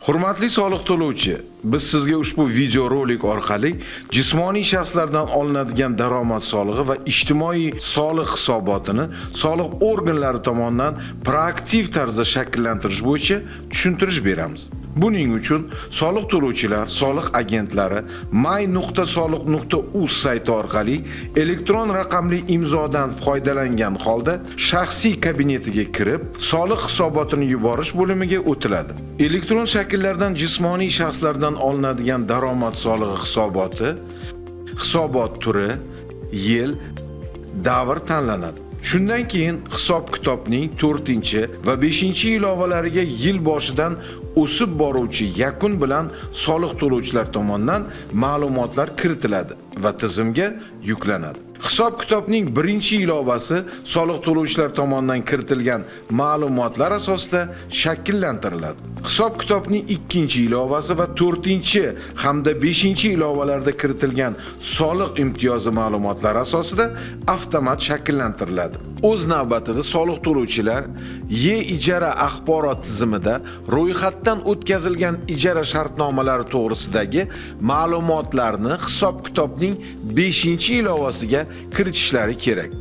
Hurmatli soliq to'lovchi, biz sizga ushbu videorolik orqali jismoniy shaxslardan olinadigan daromad solig'i va ijtimoiy soliq hisobotini soliq organlari tomonidan proaktiv tarzda shakllantirish bo'yicha tushuntirish beramiz. Buning uchun soliq to'lovchilar, soliq agentlari may.soliq.uz sayti orqali elektron raqamli imzodan foydalangan holda shaxsiy kabinetiga kirib, soliq hisobotini yuborish bo'limiga o'tiladi. Elektron shakllardan jismoniy shaxslardan olinadigan daromad solig'i hisoboti, hisobot turi, yil, davr tanlanadi. Shundan keyin hisob-kitobning 4 va 5 ilovalariga yil boshidan o'sib boruvchi yakun bilan soliq to'lovchilar tomonidan ma'lumotlar kiritiladi va tizimga yuklanadi. Hisob-kitobning 1-ilovasi soliq to'lovchilar tomonidan kiritilgan ma'lumotlar asosida shakllantiriladi. Hisob-kitobning 2-ilovasi va 4 hamda 5-ilovalarda kiritilgan soliq imtiyozi ma'lumotlari asosida avtomat shakllantiriladi. O'z navbatida soliq to'lovchilar E-ijara axborot tizimida ro'yxatdan o'tkazilgan ijara shartnomalari to'g'risidagi ma'lumotlarni hisob-kitobning 5-ilovasiga kiritishlari kerak.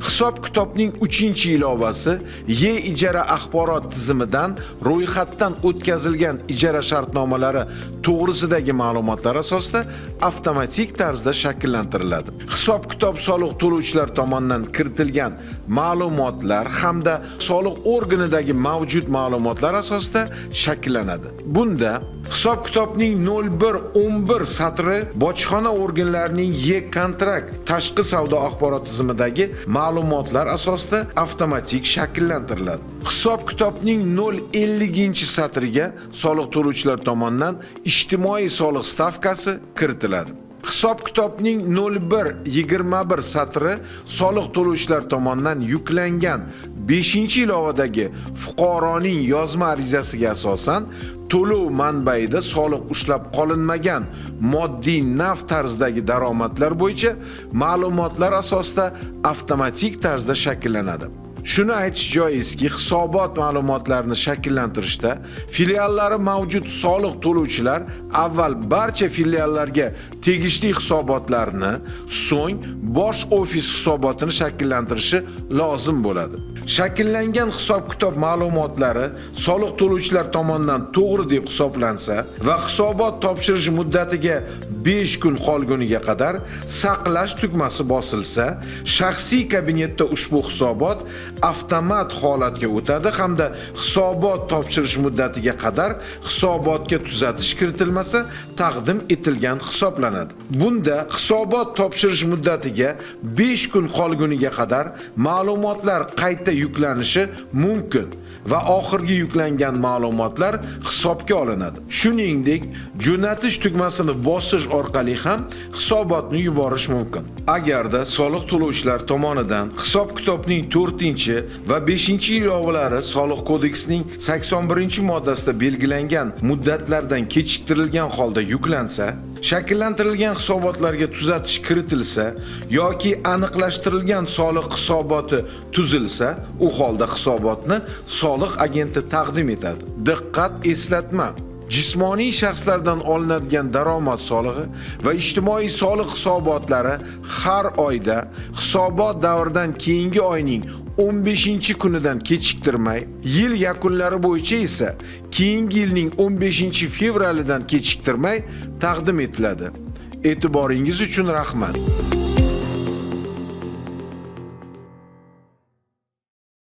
Hisob-kitobning 3-ilovasi E-ijara axborot tizimidan ro'yxatdan o'tkazilgan ijara shartnomalari to'g'risidagi ma'lumotlar asosida avtomatik tarzda shakllantiriladi. Hisob-kitob soliq to'lovchilar tomonidan kiritilgan ma'lumotlar hamda soliq organidagi mavjud ma'lumotlar asosida shakllanadi. Bunda hisob-kitobning 0111 satri bojxona organlarining E-kontrakt tashqi savdo axborot tizimidagi ma'lumotlar asosida avtomatik shakllantiriladi. Hisob-kitobning 050 satriga soliq to'lovchilar tomonidan ijtimoiy soliq stavkasi kiritiladi. Hisob-kitobning 0121 satri soliq to'lovchilar tomonidan yuklangan 5-ilovadagi fuqaroning yozma arizasiga asosan to'lov manbaida soliq ushlab qolinmagan moddiy naf tarzidagi daromadlar bo'yicha ma'lumotlar asosida avtomatik tarzda shakllanadi. Shuni aytish joizki, hisobot ma'lumotlarini shakllantirishda filiallari mavjud soliq to'lovchilar avval barcha filiallarga tegishli hisobotlarni, so'ng bosh ofis hisobotini shakllantirishi lozim bo'ladi. Shakllangan hisob-kitob ma'lumotlari soliq to'lovchilar tomonidan to'g'ri deb hisoblansa va hisobot topshirish muddatiga 5 kun qolguniga qadar saqlash tugmasi bosilsa, shaxsiy kabinetda ushbu hisobot avtomat holatga o'tadi hamda hisobot topshirish muddatiga qadar hisobotga tuzatish kiritilmasa, taqdim etilgan hisoblanadi. Bunda hisobot topshirish muddatiga 5 kun qolguniga qadar ma'lumotlar qayta yuklanishi mumkin va oxirgi yuklangan ma'lumotlar hisobga olinadi. Shuningdek, jo'natish tugmasini bosish orqali ham hisobotni yuborish mumkin. Agarda soliq to'lovchilar tomonidan hisob-kitobning 4 va 5-ilovalari Soliq kodeksining 81-moddasida belgilangan muddatlardan kechiktirilgan holda yuklansa, shakllantirilgan hisobotlarga tuzatish kiritilsa yoki aniqlashtirilgan soliq hisoboti tuzilsa, u holda hisobotni soliq agenti taqdim etadi. Diqqat, eslatma! Jismoniy shaxslardan olinadigan daromad solig'i va ijtimoiy soliq hisobotlari har oyda hisobot davridan keyingi oyning 15-kunidan kechiktirmay, yil yakunlari bo'yicha esa keyingi yilning 15-fevralidan kechiktirmay taqdim etiladi. E'tiboringiz uchun rahmat.